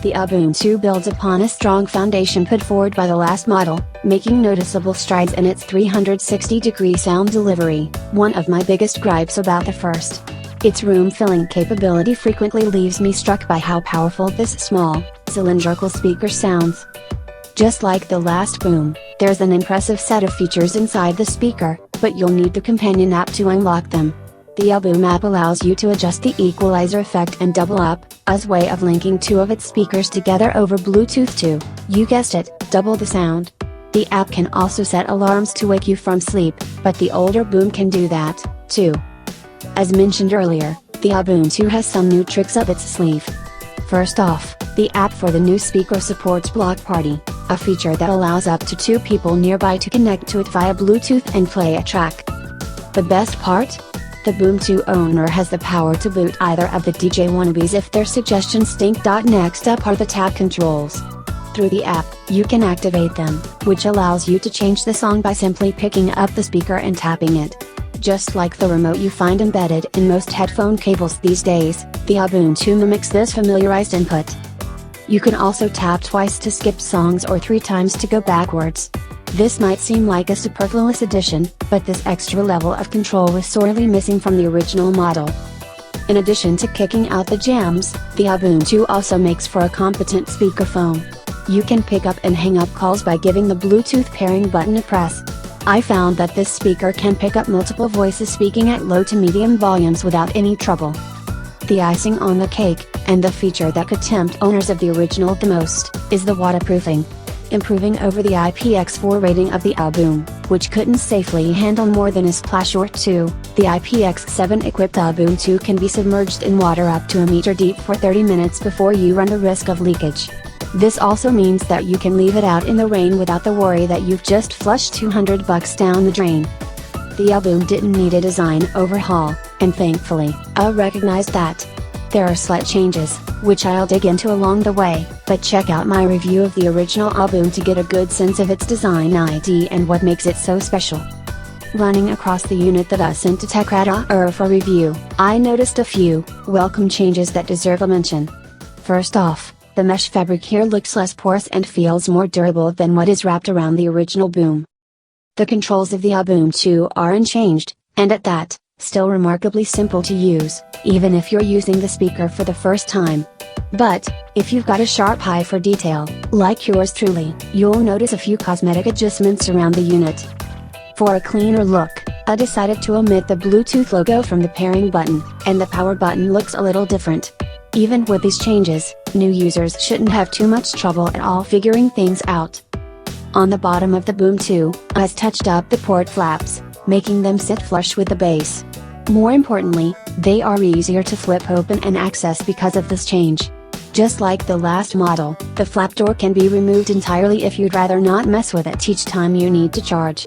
The Ubuntu builds upon a strong foundation put forward by the last model, making noticeable strides in its 360-degree sound delivery. One of my biggest gripes about the first. Its room-filling capability frequently leaves me struck by how powerful this small, cylindrical speaker sounds. Just like the last boom, there's an impressive set of features inside the speaker, but you'll need the companion app to unlock them. The Boom app allows you to adjust the equalizer effect and double up, as way of linking two of its speakers together over Bluetooth to, you guessed it, double the sound. The app can also set alarms to wake you from sleep, but the older Boom can do that, too. As mentioned earlier, the Ubuntu has some new tricks up its sleeve. First off, the app for the new speaker supports Block Party, a feature that allows up to 2 people nearby to connect to it via Bluetooth and play a track. The best part? The Boom 2 owner has the power to boot either of the DJ wannabes if their suggestions stink. Next up are the tab controls. Through the app, you can activate them, which allows you to change the song by simply picking up the speaker and tapping it. Just like the remote you find embedded in most headphone cables these days, the Ubuntu mimics this familiarized input. You can also tap twice to skip songs or 3 times to go backwards. This might seem like a superfluous addition, but this extra level of control was sorely missing from the original model. In addition to kicking out the jams, the Ubuntu also makes for a competent speakerphone. You can pick up and hang up calls by giving the Bluetooth pairing button a press. I found that this speaker can pick up multiple voices speaking at low to medium volumes without any trouble. The icing on the cake, and the feature that could tempt owners of the original the most, is the waterproofing. Improving over the IPX4 rating of the Boom, which couldn't safely handle more than a splash or 2, the IPX7 equipped Ubuntu can be submerged in water up to a meter deep for 30 minutes before you run the risk of leakage. This also means that you can leave it out in the rain without the worry that you've just flushed $200 down the drain. The Boom didn't need a design overhaul, and thankfully, I recognized that. There are slight changes, which I'll dig into along the way, but check out my review of the original Boom to get a good sense of its design ID and what makes it so special. Running across the unit that I sent to TechRadar for review, I noticed a few welcome changes that deserve a mention. First off, the mesh fabric here looks less porous and feels more durable than what is wrapped around the original Boom. The controls of the Ubuntu are unchanged, and at that, still remarkably simple to use, even if you're using the speaker for the first time. But, if you've got a sharp eye for detail, like yours truly, you'll notice a few cosmetic adjustments around the unit. For a cleaner look, I decided to omit the Bluetooth logo from the pairing button, and the power button looks a little different. Even with these changes, new users shouldn't have too much trouble at all figuring things out. On the bottom of the Boom 2, I touched up the port flaps, making them sit flush with the base. More importantly, they are easier to flip open and access because of this change. Just like the last model, the flap door can be removed entirely if you'd rather not mess with it each time you need to charge.